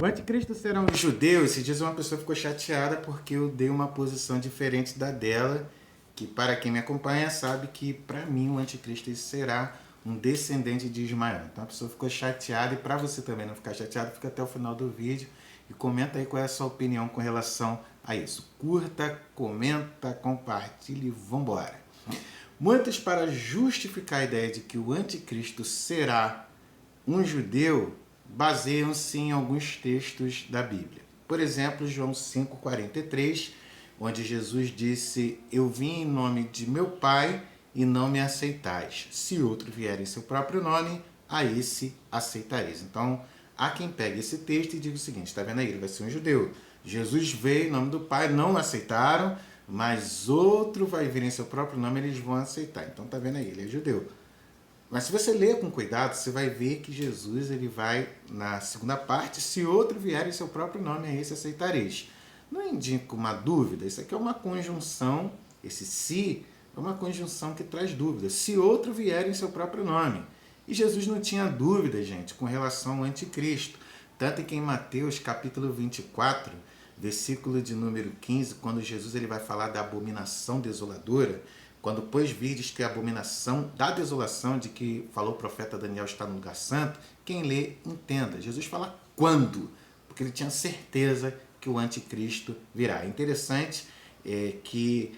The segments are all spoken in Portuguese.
O anticristo será um judeu. Esse dias uma pessoa ficou chateada porque eu dei uma posição diferente da dela, que para quem me acompanha sabe que para mim o anticristo será um descendente de Ismael. Então a pessoa ficou chateada, e para você também não ficar chateado, fica até o final do vídeo e comenta aí qual é a sua opinião com relação a isso. Curta, comenta, compartilhe e vambora. Muitos, para justificar a ideia de que o anticristo será um judeu, baseiam-se em alguns textos da Bíblia. Por exemplo, João 5,43, onde Jesus disse: Eu vim em nome de meu Pai e não me aceitais. Se outro vier em seu próprio nome, a esse aceitareis. Então, há quem pegue esse texto e diga o seguinte: está vendo aí? Ele vai ser um judeu. Jesus veio em nome do Pai, não aceitaram, mas outro vai vir em seu próprio nome, eles vão aceitar. Então, está vendo aí? Ele é judeu. Mas se você ler com cuidado, você vai ver que Jesus ele vai na segunda parte: se outro vier em seu próprio nome, a esse aceitareis. Não indica uma dúvida, isso aqui é uma conjunção, esse se é uma conjunção que traz dúvida. Se outro vier em seu próprio nome. E Jesus não tinha dúvida, gente, com relação ao anticristo. Tanto que em Mateus capítulo 24, versículo de número 15, quando Jesus ele vai falar da abominação desoladora, quando, pois, virdes que a abominação da desolação de que falou o profeta Daniel está no lugar santo, quem lê, entenda. Jesus fala quando, porque ele tinha certeza que o anticristo virá. É interessante que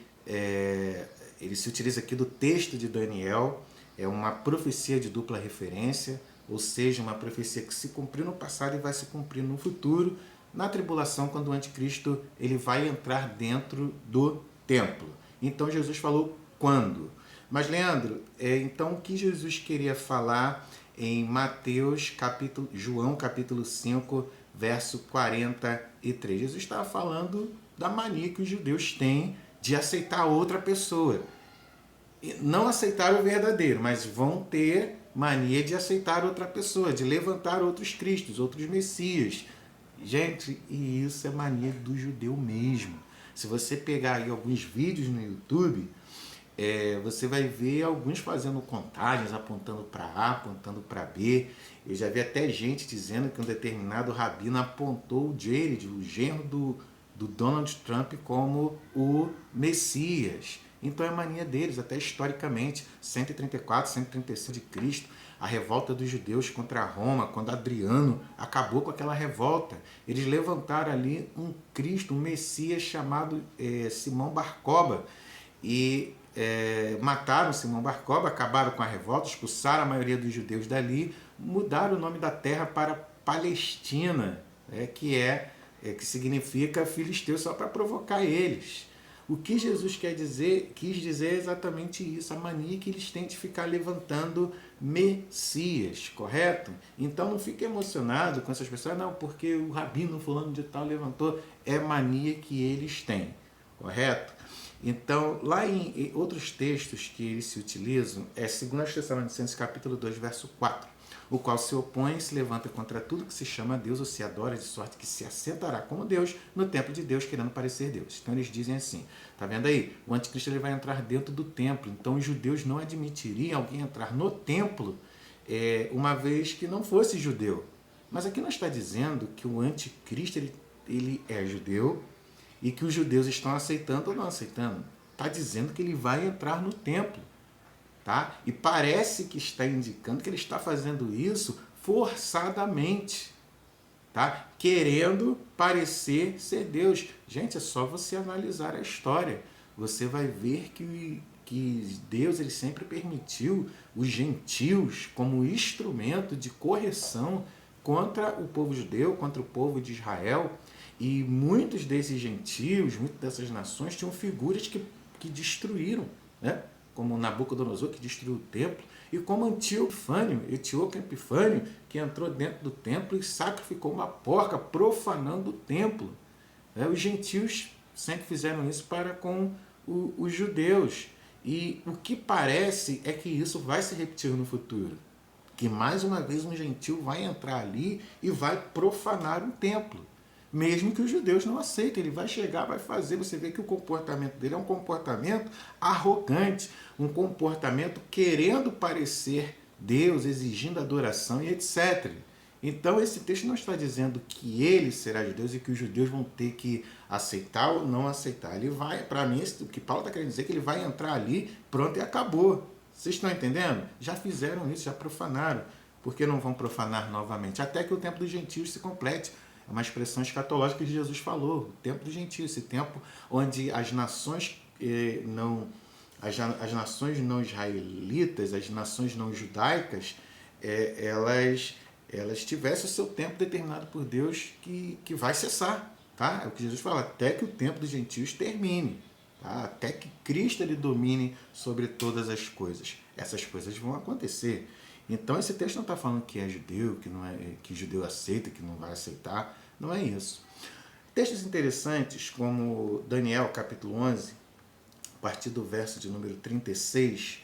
ele se utiliza aqui do texto de Daniel, é uma profecia de dupla referência, ou seja, uma profecia que se cumpriu no passado e vai se cumprir no futuro, na tribulação, quando o anticristo ele vai entrar dentro do templo. Então Jesus falou quando. Mas, Leandro, então o que Jesus queria falar em João capítulo 5, verso 43? Jesus estava falando da mania que os judeus têm de aceitar outra pessoa. Não aceitar o verdadeiro, mas vão ter mania de aceitar outra pessoa, de levantar outros cristos, outros messias. Gente, e isso é mania do judeu mesmo. Se você pegar aí alguns vídeos no YouTube, você vai ver alguns fazendo contagens, apontando para A, apontando para B. Eu já vi até gente dizendo que um determinado rabino apontou o Jared, o genro do Donald Trump, como o Messias. Então é mania deles, até historicamente, 134, 135 de Cristo, a revolta dos judeus contra Roma, quando Adriano acabou com aquela revolta. Eles levantaram ali um Cristo, um Messias chamado Simão Bar-Koba, e mataram Simão Bar-Koba, acabaram com a revolta, expulsaram a maioria dos judeus dali, mudaram o nome da terra para Palestina, que significa filisteu, só para provocar eles. O que Jesus quis dizer é exatamente isso, a mania que eles têm de ficar levantando Messias, correto? Então não fique emocionado com essas pessoas, não, porque o rabino fulano de tal levantou, é mania que eles têm, correto? Então, lá em outros textos que eles se utilizam, é 2 Tessalonicenses capítulo 2, verso 4, o qual se opõe e se levanta contra tudo que se chama Deus ou se adora, de sorte que se assentará como Deus no templo de Deus, querendo parecer Deus. Então eles dizem assim, tá vendo aí? O anticristo ele vai entrar dentro do templo, então os judeus não admitiriam alguém entrar no templo uma vez que não fosse judeu. Mas aqui não está dizendo que o anticristo ele é judeu, e que os judeus estão aceitando ou não aceitando. Está dizendo que ele vai entrar no templo. Tá? E parece que está indicando que ele está fazendo isso forçadamente. Tá? Querendo parecer ser Deus. Gente, é só você analisar a história. Você vai ver que Deus ele sempre permitiu os gentios como instrumento de correção contra o povo judeu, contra o povo de Israel. E muitos desses gentios, muitas dessas nações tinham figuras que destruíram, né? Como Nabucodonosor, que destruiu o templo, e como Etíoco Epifânio, que entrou dentro do templo e sacrificou uma porca, profanando o templo. Os gentios sempre fizeram isso para com os judeus. E o que parece é que isso vai se repetir no futuro. Que mais uma vez um gentil vai entrar ali e vai profanar o templo. Mesmo que os judeus não aceitem, ele vai chegar, vai fazer. Você vê que o comportamento dele é um comportamento arrogante, um comportamento querendo parecer Deus, exigindo adoração e etc. Então esse texto não está dizendo que ele será judeu e que os judeus vão ter que aceitar ou não aceitar. Ele vai, para mim, o que Paulo está querendo dizer é que ele vai entrar ali, pronto e acabou. Vocês estão entendendo? Já fizeram isso, já profanaram. Por que não vão profanar novamente? Até que o tempo dos gentios se complete. É uma expressão escatológica que Jesus falou, o tempo dos gentios, esse tempo onde as nações as nações não israelitas, as nações não judaicas, elas tivessem o seu tempo determinado por Deus que vai cessar. Tá? É o que Jesus fala, até que o tempo dos gentios termine. Tá? Até que Cristo ele domine sobre todas as coisas. Essas coisas vão acontecer. Então esse texto não está falando que é judeu, que não é, que judeu aceita, que não vai aceitar. Não é isso. Textos interessantes como Daniel capítulo 11, a partir do verso de número 36,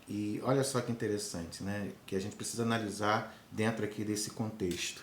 e olha só que interessante, né? Que a gente precisa analisar dentro aqui desse contexto.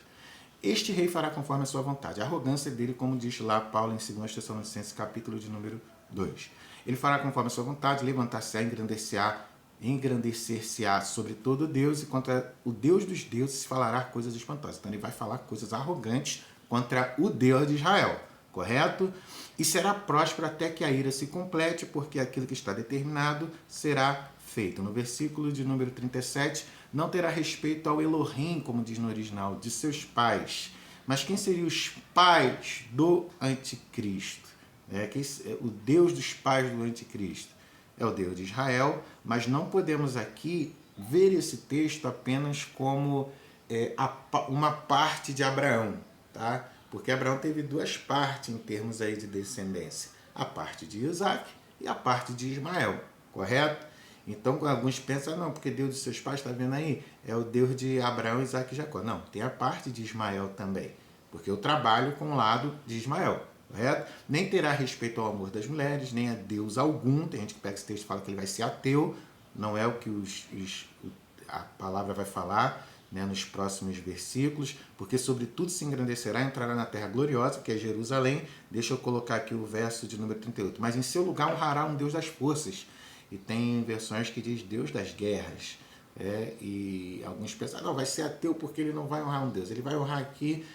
Este rei fará conforme a sua vontade. A arrogância dele, como diz lá Paulo em 2 Tessalonicenses, capítulo de número 2. Ele fará conforme a sua vontade, levantar-se-á, engrandecer-se-á sobre todo Deus, e contra o Deus dos deuses falará coisas espantosas. Então ele vai falar coisas arrogantes contra o Deus de Israel, correto? E será próspero até que a ira se complete, porque aquilo que está determinado será feito. No versículo de número 37, não terá respeito ao Elohim, como diz no original, de seus pais. Mas quem seriam os pais do anticristo? O Deus dos pais do anticristo é o Deus de Israel, mas não podemos aqui ver esse texto apenas como uma parte de Abraão, tá? Porque Abraão teve duas partes em termos aí de descendência, a parte de Isaac e a parte de Ismael, correto? Então alguns pensam, não, porque Deus dos seus pais, está vendo aí, é o Deus de Abraão, Isaac e Jacó. Não, tem a parte de Ismael também, porque eu trabalho com o lado de Ismael, correto? Nem terá respeito ao amor das mulheres, nem a Deus algum. Tem gente que pega esse texto e fala que ele vai ser ateu, não é o que a palavra vai falar, né, nos próximos versículos, porque sobre tudo se engrandecerá e entrará na terra gloriosa, que é Jerusalém. Deixa eu colocar aqui o verso de número 38. Mas em seu lugar honrará um Deus das forças. E tem versões que diz Deus das guerras. E alguns pensam, não, vai ser ateu porque ele não vai honrar um Deus. Ele vai honrar aqui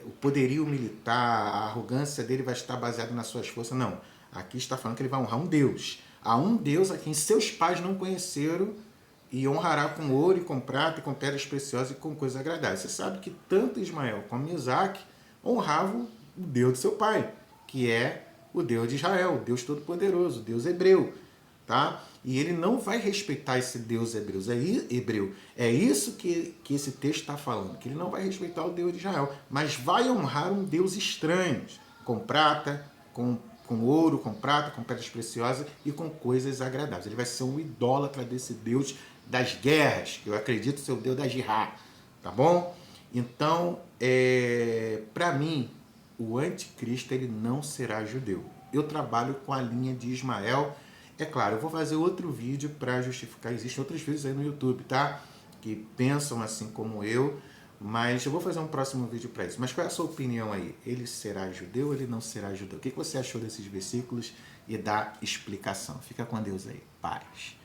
o poderio militar, a arrogância dele vai estar baseada nas suas forças. Não, aqui está falando que ele vai honrar um Deus. Há um Deus a quem seus pais não conheceram, e honrará com ouro e com prata e com pedras preciosas e com coisas agradáveis. Você sabe que tanto Ismael como Isaac honravam o Deus de seu pai, que é o Deus de Israel, o Deus Todo-Poderoso, o Deus hebreu. Tá? E ele não vai respeitar esse Deus hebreu. É isso que esse texto está falando, que ele não vai respeitar o Deus de Israel, mas vai honrar um Deus estranho, com prata, com ouro, com prata, com pedras preciosas e com coisas agradáveis. Ele vai ser um idólatra desse Deus das guerras, que eu acredito ser o Deus da jihad, tá bom? Então, para mim, o anticristo ele não será judeu. Eu trabalho com a linha de Ismael. É claro, eu vou fazer outro vídeo para justificar. Existem outros vídeos aí no YouTube, tá? Que pensam assim como eu, mas eu vou fazer um próximo vídeo para isso. Mas qual é a sua opinião aí? Ele será judeu ou ele não será judeu? O que você achou desses versículos e da explicação? Fica com Deus aí. Paz.